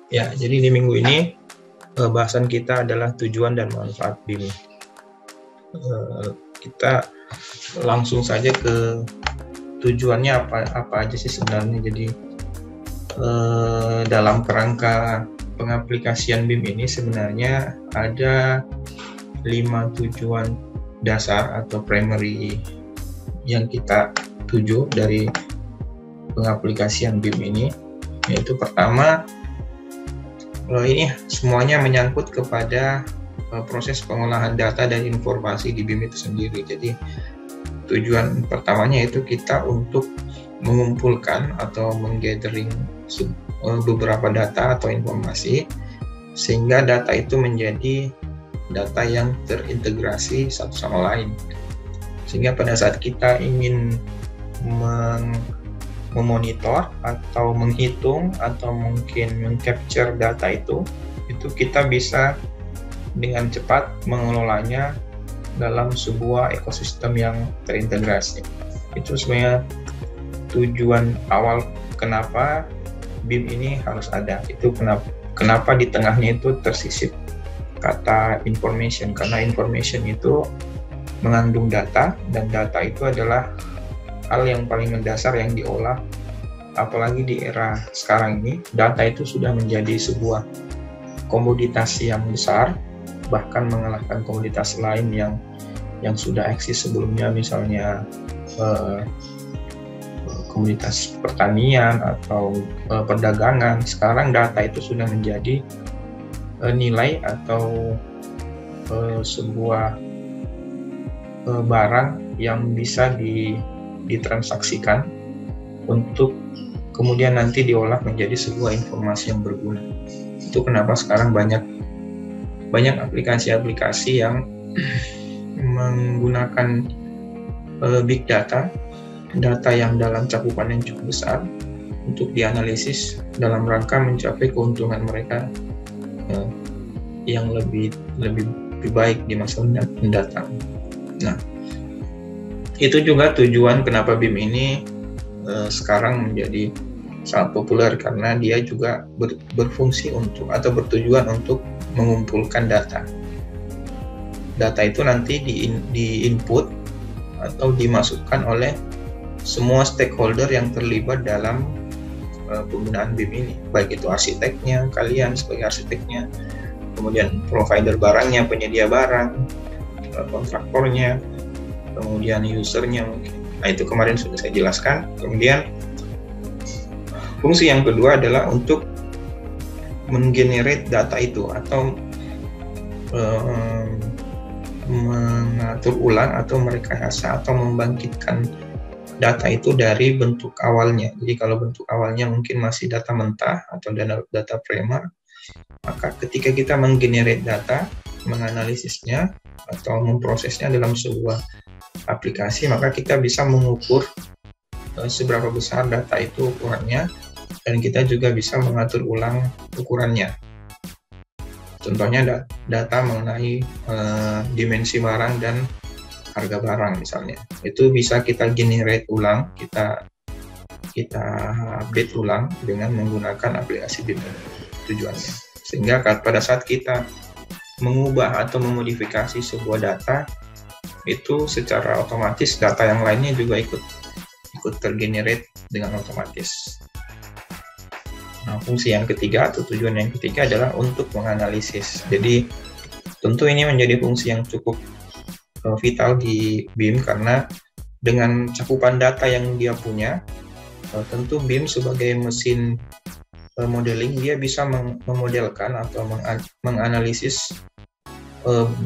Ya, jadi di minggu ini bahasan kita adalah tujuan dan manfaat BIM. Kita langsung saja ke tujuannya apa aja sih sebenarnya. Jadi dalam kerangka pengaplikasian BIM ini sebenarnya ada 5 tujuan dasar atau primary yang kita tuju dari pengaplikasian BIM ini, yaitu pertama, ini semuanya menyangkut kepada proses pengolahan data dan informasi di BIM itu sendiri. Jadi tujuan pertamanya itu kita untuk mengumpulkan atau menggathering beberapa data atau informasi sehingga data itu menjadi data yang terintegrasi satu sama lain, sehingga pada saat kita ingin memonitor atau menghitung atau mungkin mengcapture data itu kita bisa dengan cepat mengelolanya dalam sebuah ekosistem yang terintegrasi. Itu sebenarnya tujuan awal kenapa BIM ini harus ada. Itu kenapa di tengahnya itu tersisip kata information, karena information itu mengandung data, dan data itu adalah hal yang paling mendasar yang diolah. Apalagi di era sekarang ini, data itu sudah menjadi sebuah komoditas yang besar, bahkan mengalahkan komoditas lain yang sudah eksis sebelumnya, misalnya komoditas pertanian atau perdagangan. Sekarang data itu sudah menjadi nilai atau sebuah barang yang bisa ditransaksikan untuk kemudian nanti diolah menjadi sebuah informasi yang berguna. Itu kenapa sekarang banyak aplikasi-aplikasi yang menggunakan big data yang dalam cakupan yang cukup besar untuk dianalisis dalam rangka mencapai keuntungan mereka yang lebih baik di masa mendatang. Nah, itu juga tujuan kenapa BIM ini sekarang menjadi sangat populer, karena dia juga berfungsi untuk atau bertujuan untuk mengumpulkan data. Data itu nanti di-input atau dimasukkan oleh semua stakeholder yang terlibat dalam penggunaan BIM ini, baik itu arsiteknya, kalian sebagai arsiteknya, kemudian provider barangnya, penyedia barang, kontraktornya, kemudian usernya mungkin. Nah, itu kemarin sudah saya jelaskan. Kemudian fungsi yang kedua adalah untuk menggenerate data itu atau mengatur ulang atau merekayasa atau membangkitkan data itu dari bentuk awalnya. Jadi kalau bentuk awalnya mungkin masih data mentah atau data primer, maka ketika kita menggenerate data, menganalisisnya atau memprosesnya dalam sebuah aplikasi, maka kita bisa mengukur seberapa besar data itu ukurannya, dan kita juga bisa mengatur ulang ukurannya. Contohnya data mengenai dimensi barang dan harga barang misalnya, itu bisa kita generate ulang, kita update ulang dengan menggunakan aplikasi BIM tujuannya, sehingga pada saat kita mengubah atau memodifikasi sebuah data, itu secara otomatis data yang lainnya juga ikut tergenerate dengan otomatis. Nah, fungsi yang ketiga atau tujuan yang ketiga adalah untuk menganalisis. Jadi tentu ini menjadi fungsi yang cukup vital di BIM, karena dengan cakupan data yang dia punya, tentu BIM sebagai mesin modeling, dia bisa memodelkan atau menganalisis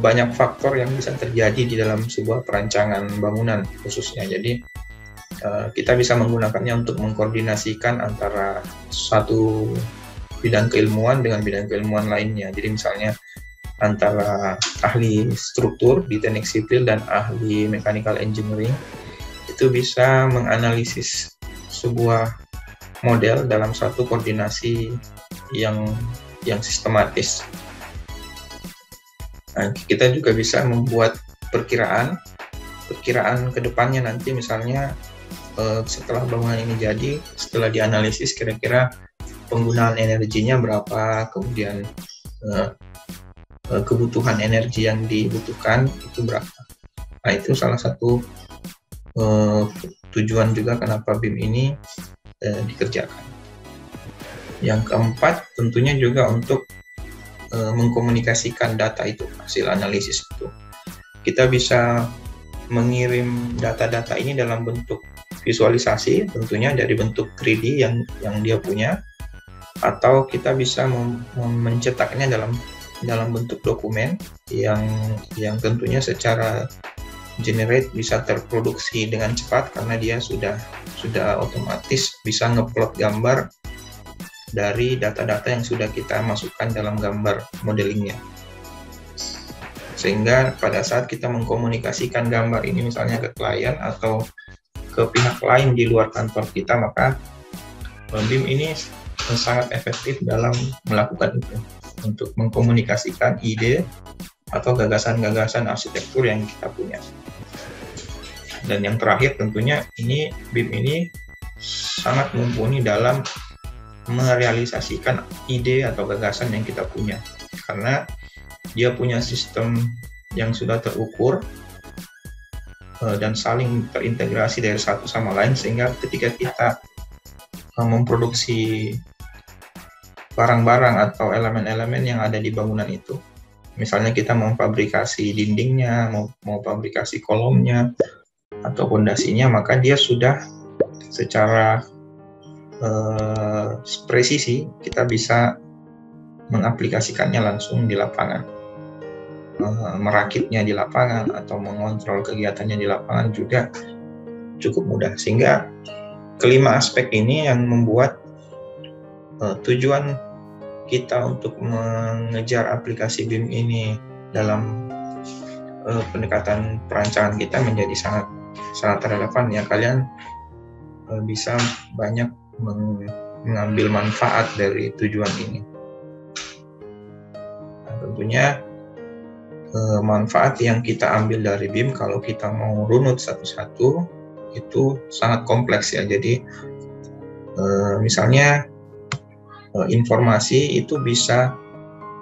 banyak faktor yang bisa terjadi di dalam sebuah perancangan bangunan khususnya. Jadi kita bisa menggunakannya untuk mengkoordinasikan antara satu bidang keilmuan dengan bidang keilmuan lainnya. Jadi misalnya antara ahli struktur di teknik sipil dan ahli mechanical engineering itu bisa menganalisis sebuah model dalam satu koordinasi yang sistematis. Nah, kita juga bisa membuat perkiraan ke depannya nanti, misalnya setelah bangunan ini jadi, setelah dianalisis kira-kira penggunaan energinya berapa, kemudian kebutuhan energi yang dibutuhkan itu berapa. Nah, itu salah satu tujuan juga kenapa BIM ini dikerjakan. Yang keempat tentunya juga untuk mengkomunikasikan data itu, hasil analisis itu. Kita bisa mengirim data-data ini dalam bentuk visualisasi, tentunya dari bentuk 3D yang dia punya, atau kita bisa mencetaknya dalam bentuk dokumen yang tentunya secara generate bisa terproduksi dengan cepat karena dia sudah otomatis bisa ngeplot gambar dari data-data yang sudah kita masukkan dalam gambar modelingnya. Sehingga pada saat kita mengkomunikasikan gambar ini misalnya ke klien atau ke pihak lain di luar kantor kita, maka BIM ini sangat efektif dalam melakukan itu, untuk mengkomunikasikan ide atau gagasan-gagasan arsitektur yang kita punya. Dan yang terakhir tentunya ini BIM ini sangat mumpuni dalam merealisasikan ide atau gagasan yang kita punya, karena dia punya sistem yang sudah terukur dan saling terintegrasi dari satu sama lain, sehingga ketika kita memproduksi barang-barang atau elemen-elemen yang ada di bangunan itu, misalnya kita mau fabrikasi dindingnya, mau fabrikasi kolomnya atau fondasinya, maka dia sudah secara presisi kita bisa mengaplikasikannya langsung di lapangan, merakitnya di lapangan atau mengontrol kegiatannya di lapangan juga cukup mudah. Sehingga kelima aspek ini yang membuat tujuan kita untuk mengejar aplikasi BIM ini dalam pendekatan perancangan kita menjadi sangat relevan ya. Kalian bisa banyak mengambil manfaat dari tujuan ini. Nah, tentunya manfaat yang kita ambil dari BIM kalau kita mau runut satu-satu itu sangat kompleks ya. Jadi misalnya informasi itu bisa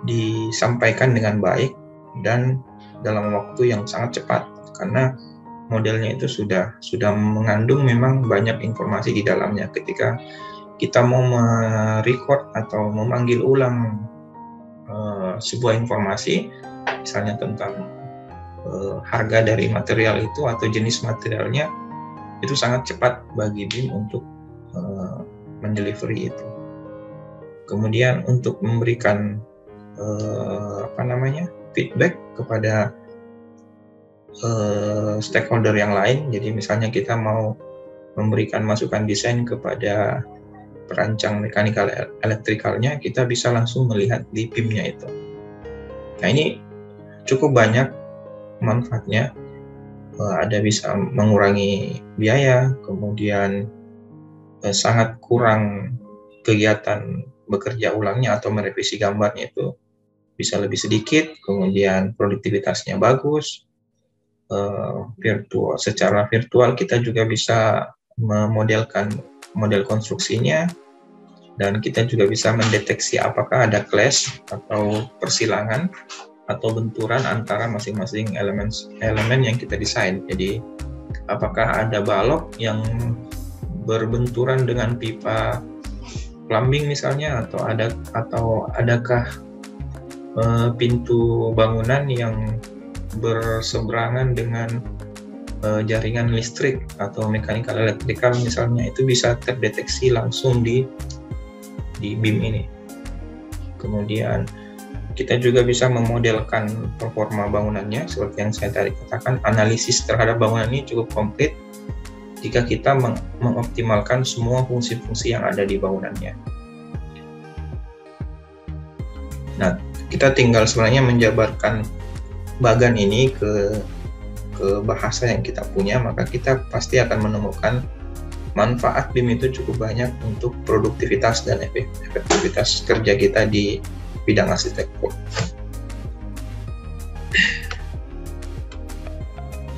disampaikan dengan baik dan dalam waktu yang sangat cepat, karena modelnya itu sudah mengandung memang banyak informasi di dalamnya. Ketika kita mau merecord atau memanggil ulang sebuah informasi, misalnya tentang harga dari material itu atau jenis materialnya, itu sangat cepat bagi BIM untuk mendelivery itu. Kemudian untuk memberikan feedback kepada stakeholder yang lain. Jadi misalnya kita mau memberikan masukan desain kepada perancang mekanikal elektrikalnya, kita bisa langsung melihat di BIM-nya itu. Nah, ini cukup banyak manfaatnya. Ada bisa mengurangi biaya, kemudian sangat kurang kegiatan bekerja ulangnya atau merevisi gambarnya itu bisa lebih sedikit, kemudian produktivitasnya bagus. Secara virtual kita juga bisa memodelkan model konstruksinya, dan kita juga bisa mendeteksi apakah ada clash atau persilangan atau benturan antara masing-masing elemen yang kita desain. Jadi apakah ada balok yang berbenturan dengan pipa plumbing misalnya, atau adakah pintu bangunan yang berseberangan dengan jaringan listrik atau mekanikal elektrikal misalnya. Itu bisa terdeteksi langsung di BIM ini. Kemudian kita juga bisa memodelkan performa bangunannya. Seperti yang saya tadi katakan, analisis terhadap bangunan ini cukup komplit jika kita mengoptimalkan semua fungsi-fungsi yang ada di bangunannya. Nah, kita tinggal sebenarnya menjabarkan bagan ini ke bahasa yang kita punya, maka kita pasti akan menemukan manfaat BIM itu cukup banyak untuk produktivitas dan efektivitas kerja kita di bidang arsitektur.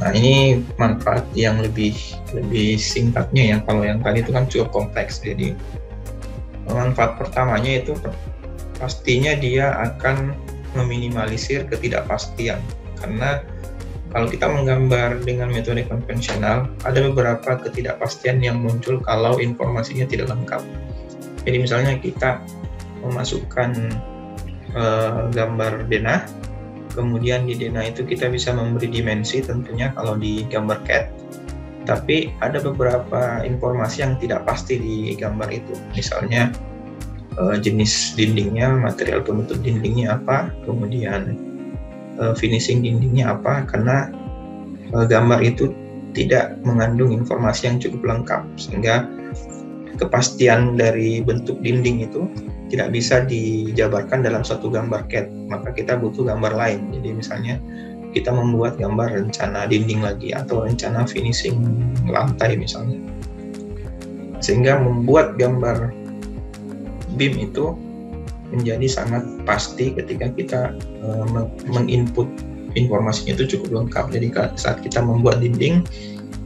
Nah, ini manfaat yang lebih singkatnya ya. Kalau yang tadi itu kan cukup kompleks, jadi Manfaat pertamanya itu pastinya dia akan meminimalisir ketidakpastian, karena kalau kita menggambar dengan metode konvensional, ada beberapa ketidakpastian yang muncul kalau informasinya tidak lengkap. Jadi misalnya kita memasukkan gambar denah, kemudian di denah itu kita bisa memberi dimensi tentunya kalau di gambar CAD, tapi ada beberapa informasi yang tidak pasti di gambar itu. Misalnya jenis dindingnya, material penutup dindingnya apa, kemudian finishing dindingnya apa, karena gambar itu tidak mengandung informasi yang cukup lengkap, sehingga kepastian dari bentuk dinding itu tidak bisa dijabarkan dalam satu gambar CAD, maka kita butuh gambar lain. Jadi misalnya kita membuat gambar rencana dinding lagi atau rencana finishing lantai misalnya, sehingga membuat gambar BIM itu menjadi sangat pasti ketika kita menginput informasinya itu cukup lengkap. Jadi saat kita membuat dinding,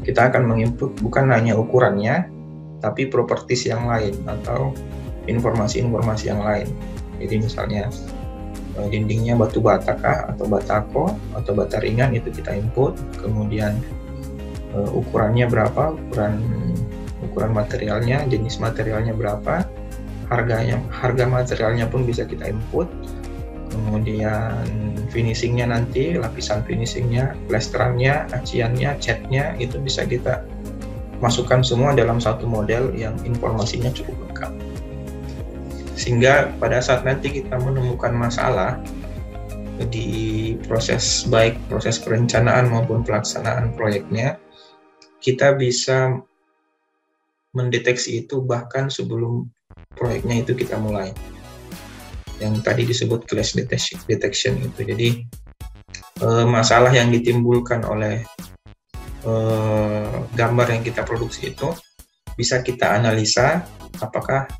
kita akan menginput bukan hanya ukurannya, tapi properties yang lain atau informasi-informasi yang lain. Jadi misalnya dindingnya batu bata kah, atau batako, atau bata ringan, itu kita input. Kemudian ukurannya berapa, ukuran materialnya, jenis materialnya berapa, harga materialnya pun bisa kita input. Kemudian finishingnya nanti, lapisan finishingnya, plesterannya, aciannya, catnya, itu bisa kita masukkan semua dalam satu model yang informasinya cukup lengkap. Sehingga pada saat nanti kita menemukan masalah di proses, baik proses perencanaan maupun pelaksanaan proyeknya, kita bisa mendeteksi itu bahkan sebelum proyeknya itu kita mulai, yang tadi disebut clash detection itu. Jadi masalah yang ditimbulkan oleh gambar yang kita produksi itu bisa kita analisa apakah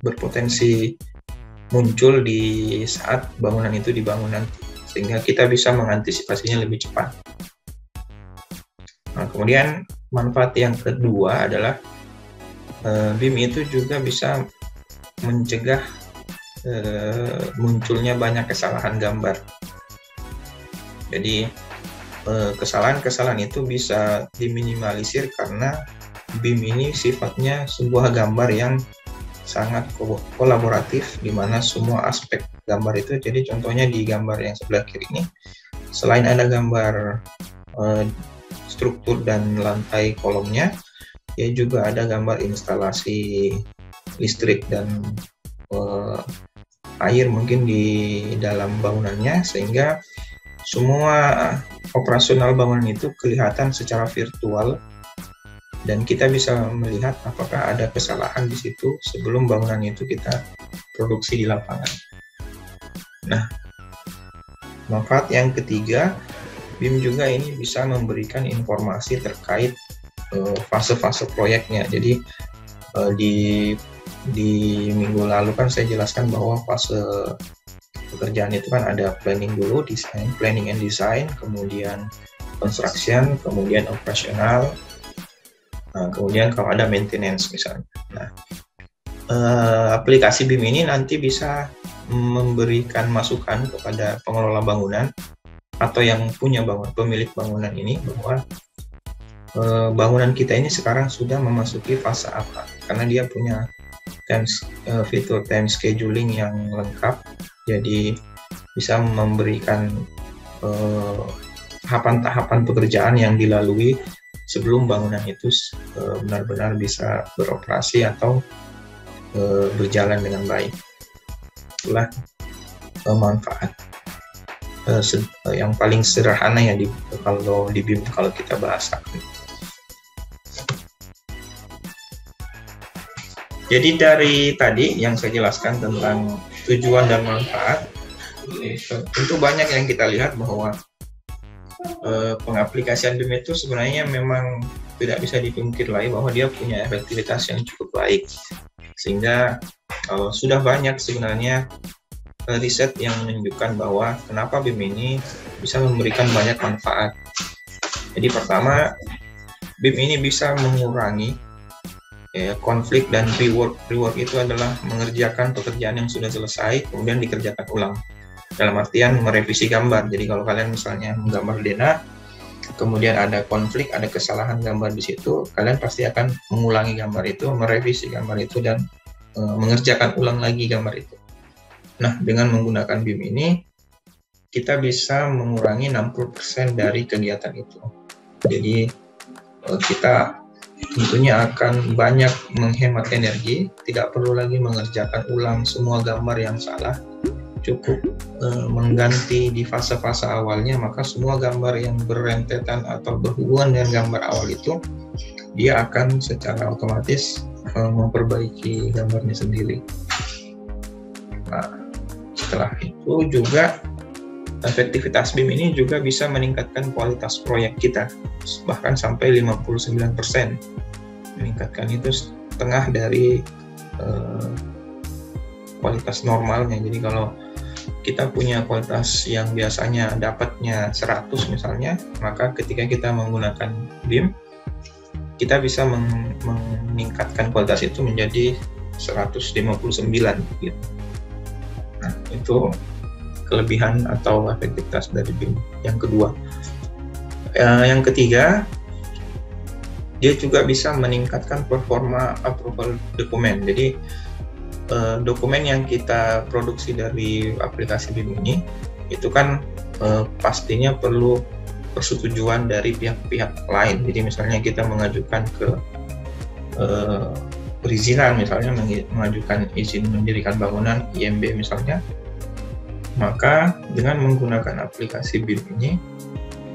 berpotensi muncul di saat bangunan itu dibangun nanti, sehingga kita bisa mengantisipasinya lebih cepat. Nah, kemudian manfaat yang kedua adalah BIM itu juga bisa mencegah munculnya banyak kesalahan gambar. Jadi kesalahan-kesalahan itu bisa diminimalisir karena BIM ini sifatnya sebuah gambar yang sangat kolaboratif, di mana semua aspek gambar itu, jadi contohnya di gambar yang sebelah kiri ini, selain ada gambar struktur dan lantai kolomnya, ya juga ada gambar instalasi listrik dan air mungkin di dalam bangunannya, sehingga semua operasional bangunan itu kelihatan secara virtual dan kita bisa melihat apakah ada kesalahan di situ sebelum bangunan itu kita produksi di lapangan. Nah, manfaat yang ketiga, BIM juga ini bisa memberikan informasi terkait fase-fase proyeknya. Jadi di minggu lalu kan saya jelaskan bahwa fase pekerjaan itu kan ada planning dulu, planning and design, kemudian construction, kemudian operasional, kemudian kalau ada maintenance misalnya. Nah, aplikasi BIM ini nanti bisa memberikan masukan kepada pengelola bangunan atau yang punya pemilik bangunan ini bahwa bangunan kita ini sekarang sudah memasuki fase apa, karena dia punya fitur time scheduling yang lengkap, jadi bisa memberikan tahapan-tahapan pekerjaan yang dilalui sebelum bangunan itu benar-benar bisa beroperasi atau berjalan dengan baik. Itulah manfaat yang paling sederhana ya kalau di BIM kalau kita bahas. Jadi dari tadi yang saya jelaskan tentang tujuan dan manfaat, tentu banyak yang kita lihat bahwa pengaplikasian BIM itu sebenarnya memang tidak bisa dipungkir lagi bahwa dia punya efektivitas yang cukup baik, sehingga sudah banyak sebenarnya riset yang menunjukkan bahwa kenapa BIM ini bisa memberikan banyak manfaat. Jadi pertama, BIM ini bisa mengurangi konflik dan reward. Reward itu adalah mengerjakan pekerjaan yang sudah selesai kemudian dikerjakan ulang. Dalam artian merevisi gambar. Jadi kalau kalian misalnya menggambar denah, kemudian ada konflik, ada kesalahan gambar di situ, kalian pasti akan mengulangi gambar itu, merevisi gambar itu, dan mengerjakan ulang lagi gambar itu. Nah, dengan menggunakan BIM ini, kita bisa mengurangi 60% dari kegiatan itu. Jadi, kita tentunya akan banyak menghemat energi, tidak perlu lagi mengerjakan ulang semua gambar yang salah, cukup mengganti di fase-fase awalnya, maka semua gambar yang berrentetan atau berhubungan dengan gambar awal itu, dia akan secara otomatis memperbaiki gambarnya sendiri. Nah, setelah itu juga efektivitas BIM ini juga bisa meningkatkan kualitas proyek kita, bahkan sampai 59%. Meningkatkan itu setengah dari kualitas normalnya. Jadi kalau kita punya kualitas yang biasanya dapatnya 100 misalnya, maka ketika kita menggunakan BIM, kita bisa meningkatkan kualitas itu menjadi 159 gitu. Nah, itu kelebihan atau efektivitas dari BIM yang kedua. Yang ketiga, dia juga bisa meningkatkan performa approval dokumen. Jadi dokumen yang kita produksi dari aplikasi BIM ini itu kan pastinya perlu persetujuan dari pihak-pihak lain. Jadi misalnya kita mengajukan ke perizinan, misalnya mengajukan izin mendirikan bangunan IMB misalnya, maka dengan menggunakan aplikasi BIM ini,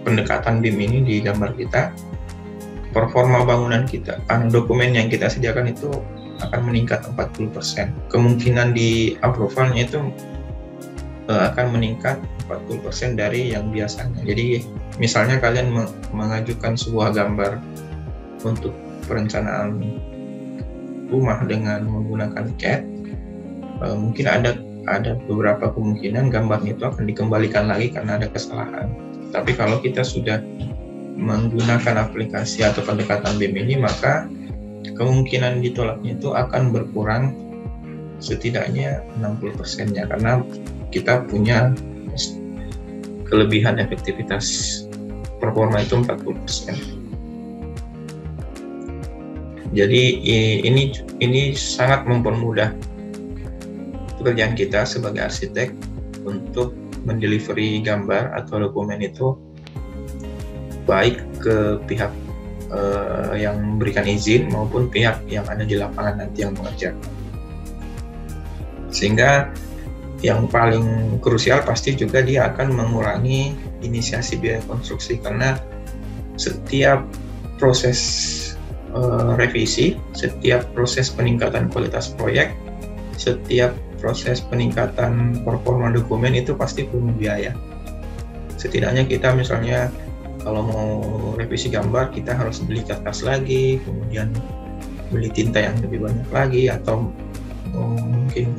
pendekatan BIM ini di gambar kita, performa bangunan kita, dokumen yang kita sediakan itu akan meningkat 40%. Kemungkinan di approvalnya itu akan meningkat 40% dari yang biasanya. Jadi misalnya kalian mengajukan sebuah gambar untuk perencanaan rumah dengan menggunakan CAD, mungkin ada beberapa kemungkinan gambarnya itu akan dikembalikan lagi karena ada kesalahan. Tapi kalau kita sudah menggunakan aplikasi atau pendekatan BIM ini, maka kemungkinan ditolaknya itu akan berkurang setidaknya 60%-nya, karena kita punya kelebihan efektivitas performa itu 40%. Jadi ini sangat mempermudah pekerjaan kita sebagai arsitek untuk mendelivery gambar atau dokumen itu baik ke pihak yang memberikan izin maupun pihak yang ada di lapangan nanti yang mengerjakan. Sehingga yang paling krusial pasti juga dia akan mengurangi inisiasi biaya konstruksi, karena setiap proses revisi, setiap proses peningkatan kualitas proyek, setiap proses peningkatan performa dokumen itu pasti punya biaya. Setidaknya kita misalnya kalau mau revisi gambar, kita harus beli kertas lagi, kemudian beli tinta yang lebih banyak lagi, atau mungkin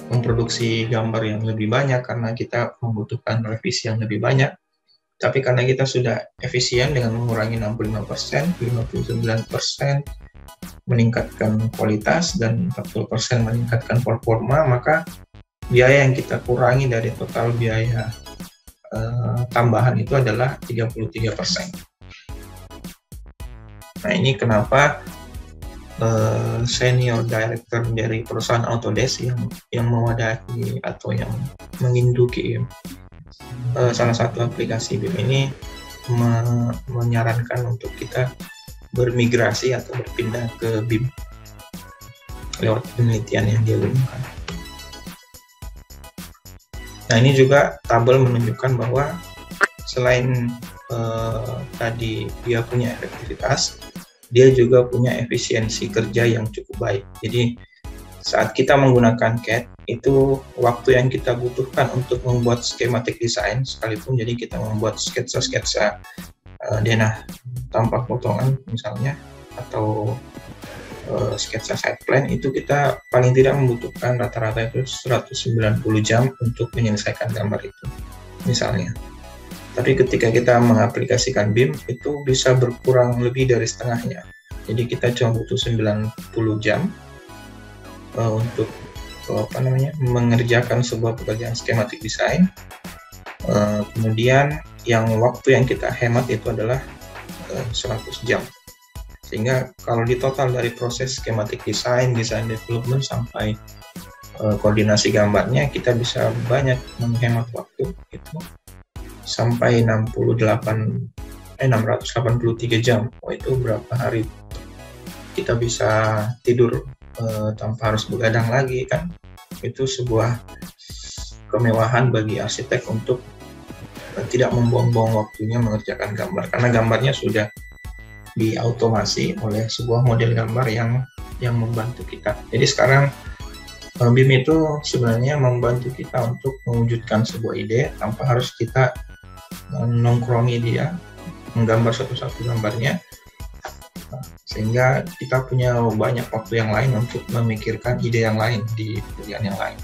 memproduksi gambar yang lebih banyak karena kita membutuhkan revisi yang lebih banyak. Tapi karena kita sudah efisien dengan mengurangi 65%, 59% meningkatkan kualitas, dan 40% meningkatkan performa, maka biaya yang kita kurangi dari total biaya tambahan itu adalah 33%. Nah, ini kenapa senior director dari perusahaan Autodesk yang mewadahi atau yang menginduki salah satu aplikasi BIM ini menyarankan untuk kita bermigrasi atau berpindah ke BIM lewat penelitian yang dia lakukan. Nah, ini juga tabel menunjukkan bahwa selain tadi dia punya efektivitas, dia juga punya efisiensi kerja yang cukup baik. Jadi saat kita menggunakan CAD, itu waktu yang kita butuhkan untuk membuat skematik desain sekalipun, jadi kita membuat sketsa-sketsa denah tanpa potongan misalnya, atau sketsa side plan, itu kita paling tidak membutuhkan rata-rata itu 190 jam untuk menyelesaikan gambar itu misalnya. Tapi ketika kita mengaplikasikan BIM, itu bisa berkurang lebih dari setengahnya. Jadi kita cuma butuh 90 jam untuk mengerjakan sebuah pekerjaan skematik desain. Kemudian yang waktu yang kita hemat itu adalah 100 jam. Sehingga kalau di total dari proses skematik desain development sampai koordinasi gambarnya, kita bisa banyak menghemat waktu itu sampai 683 jam. Itu berapa hari kita bisa tidur tanpa harus begadang lagi kan. Itu sebuah kemewahan bagi arsitek untuk tidak membuang-buang waktunya mengerjakan gambar, karena gambarnya sudah diautomasi oleh sebuah model gambar yang membantu kita. Jadi sekarang BIM itu sebenarnya membantu kita untuk mewujudkan sebuah ide tanpa harus kita nongkrongi dia, menggambar satu-satu gambarnya, sehingga kita punya banyak waktu yang lain untuk memikirkan ide yang lain di pekerjaan yang lain.